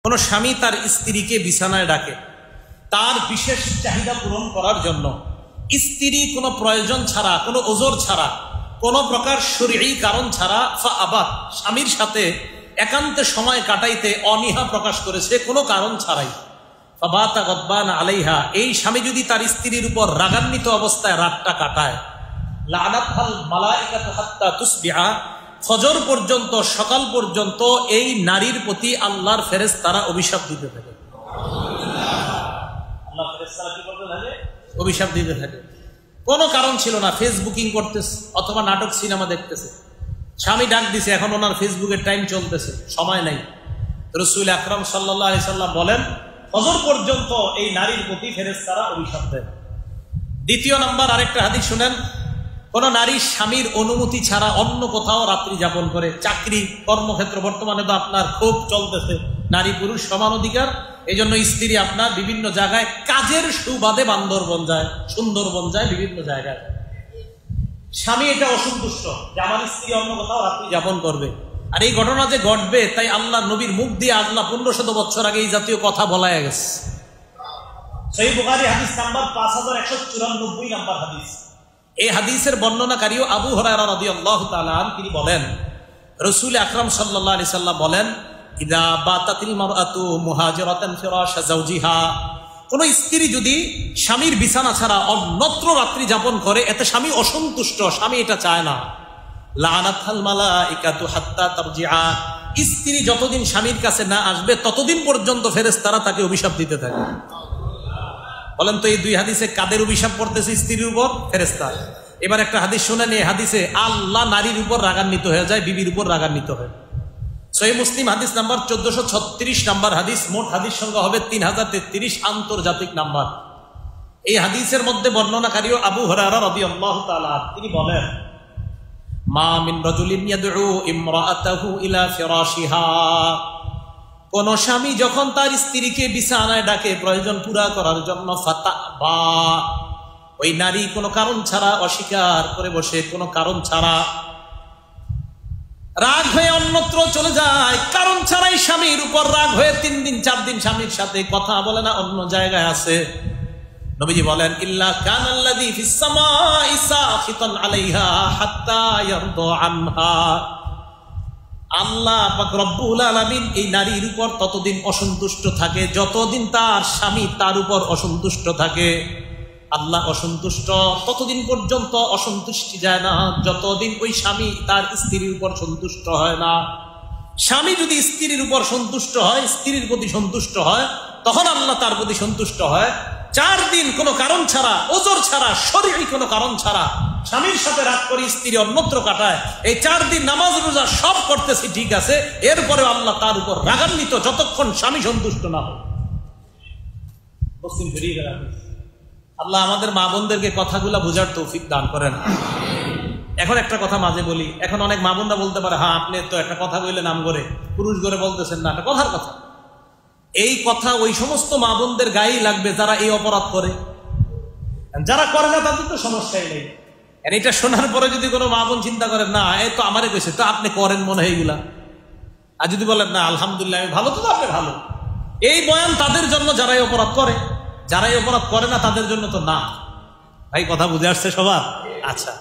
কোন স্বামী তার স্ত্রীকে বিছানায় ডাকে তার বিশেষ চাহিদা পূরণ করার জন্য, স্ত্রী কোনো প্রয়োজন ছাড়া, কোনো ওজর ছাড়া, কোনো প্রকার শরঈ কারণ ছাড়া ফাআবাত স্বামীর সাথে একান্তে সময় কাটাইতে অনীহা প্রকাশ করেছে কোনো কারণ ছাড়াই, ফাবাতা গদবান আলাইহা, এই স্বামী যদি তার স্ত্রীর উপর রাগান্বিত অবস্থায় রাতটা কাটায়, লাআনাতহাল মালাইকাতু হাত্তা তুসবিহা, ফজর পর্যন্ত, সকাল পর্যন্ত এই নারীর প্রতি আল্লাহর ফেরেশতারা অভিশাপ দিতে থাকে। আল্লাহর ফেরেশতারা কি করতে থাকে? অভিশাপ দিতে থাকে। কোনো কারণ ছিল না, ফেসবুকিং করতেছে অথবা নাটক সিনেমা দেখতেছে, স্বামী ডাক দিছে, এখন ওনার ফেসবুকের টাইম চলতেছে, সময় নাই। রাসূল আকরাম সাল্লাল্লাহু আলাইহি সাল্লাম বলেন ফজর পর্যন্ত এই নারীর প্রতি ফেরেশতারা অভিশাপ দেন। দ্বিতীয় নাম্বার আরেকটা হাদিস শুনেন, কোন নারী স্বামীর অনুমতি ছাড়া অন্য কোথাও রাত্রি যাপন করে, চাকরি কর্মক্ষেত্র, বর্তমানে তো আপনার খুব চলতেছে নারী পুরুষ সমান অধিকার, এই জন্য স্ত্রী আপনার বিভিন্ন জায়গায় কাজের সুবাদে বান্দরবন যায়, সুন্দরবন যায়, বিভিন্ন জায়গায়। স্বামী এটা অসন্তুষ্ট যে আমার স্ত্রী অন্য কোথাও রাত্রি যাপন করবে। আর এই ঘটনা যে ঘটবে তাই আল্লাহ নবীর মুখ দিয়ে আল্লাহ 1500 বছর আগে এই জাতীয় কথা বলা গেছে। সহিহ বুখারী হাদিস নাম্বার 5194 নাম্বার হাদিস। এই হাদিসের বর্ণনাকারীও আবু হুরায়রা রাদিয়াল্লাহু তাআলা আনহু, তিনি বলেন রাসূল আকরাম সাল্লাল্লাহু আলাইহি সাল্লাম বলেন, ইযা বাতাতিল মারআতু মুহাজিরাতান ফিরাশা যাওজিহা, কোন স্ত্রী যদি স্বামীর বিছানা ছাড়া অন্যত্র রাত্রি যাপন করে, এতে স্বামী অসন্তুষ্ট, স্বামী এটা চায় না, লাআনাতহাল মালাইকাতু হাত্তা তারজিআ, স্ত্রী যতদিন স্বামীর কাছে না আসবে ততদিন পর্যন্ত ফেরেশতারা তাকে অভিশাপ দিতে থাকে। বলেন তো এই দুই হাদিসে কাদের অভিশাপ পড়তেছে? স্ত্রীর উপর, ফেরেশতা। এবার একটা হাদিস শুনেন, এই হাদিসে আল্লাহ নারীর উপর রাগান্বিত হয়ে যায়, বিবির উপর রাগান্বিত হয়। সহিহ মুসলিম হাদিস নাম্বার 1436 নাম্বার হাদিস, মোট হাদিস সংখ্যা হবে 3033 আন্তর্জাতিক নাম্বার। এই হাদিসের মধ্যে বর্ণনাকারী আবু হুরায়রা রাদিয়াল্লাহু তাআলা, তিনি বলেন, মা মিন রাজুলিন ইয়াদউ ইমরাআতাহু ইলা ফিরাশিহা, কোন স্বামী যখন তার স্ত্রীকে বিছানায় ডাকে প্রয়োজন পুরা করার জন্য, ফাতাবা, ওই নারী কোনো কারণ ছাড়া অস্বীকার করে বসে, কোনো কারণ ছাড়া রাগ হয়ে অন্যত্র চলে যায়, কারণ ছাড়াই স্বামীর উপর রাগ হয়ে 3 দিন 4 দিন স্বামীর সাথে কথা বলে না, অন্য জায়গায় আছে, নবীজি বলেন, ইল্লা কানাল্লাযী ফিস সামাই সাখিতান আলাইহা হাত্তা ইয়ারদা আনহা, আল্লাহ পাক রব্বুল আলামিন এই নারীর উপর ততদিন অসন্তুষ্ট থাকে যতদিন তার স্বামী তার উপর অসন্তুষ্ট থাকে। আল্লাহ অসন্তুষ্ট ততদিন পর্যন্ত অসন্তুষ্টি যায় না যতদিন ওই স্বামী তার স্ত্রীর উপর সন্তুষ্ট হয় না। স্বামী যদি স্ত্রীর উপর সন্তুষ্ট হয়, স্ত্রীর প্রতি সন্তুষ্ট হয়, তখন আল্লাহ তার প্রতি সন্তুষ্ট হয়। 4 দিন কোনো কারণ ছাড়া, ওজর ছাড়া, শরঈ কোনো কারণ ছাড়া স্বামীর সাথে রাত করে স্ত্রী অন্যত্র কাটায়, এই 4 দিন নামাজ রোজা সব করতেছি ঠিক আছে, এরপরে আল্লাহ তার উপর রাগান্বিত যতক্ষণ স্বামী সন্তুষ্ট না হয়। আল্লাহ আমাদের মা বোনদেরকে কথাগুলা বোঝার তৌফিক দান করেন। এখন একটা কথা মাঝে বলি, এখন অনেক মা বোনরা বলতে পারে, হ্যাঁ আপনি তো একটা কথা বললে নাম করে পুরুষ করে বলতেছেন না, একটা কথার কথা। এই কথা ওই সমস্ত মা বোনদের গায়েই লাগবে যারা এই অপরাধ করে। যারা করে না তাদের তো সমস্যাই নেই। এটা শোনার পরে যদি কোনো মা বোন চিন্তা করেন, না এই তো আমারে কইছে, তো আপনি করেন মনে হয় এইগুলা, আর যদি বলেন না আলহামদুলিল্লাহ আমি ভালো, তো আপনি ভালো, এই বয়ান তাদের জন্য যারা এই অপরাধ করে। যারা এই অপরাধ করে না তাদের জন্য তো না। ভাই কথা বুঝে আসছে সবার? আচ্ছা।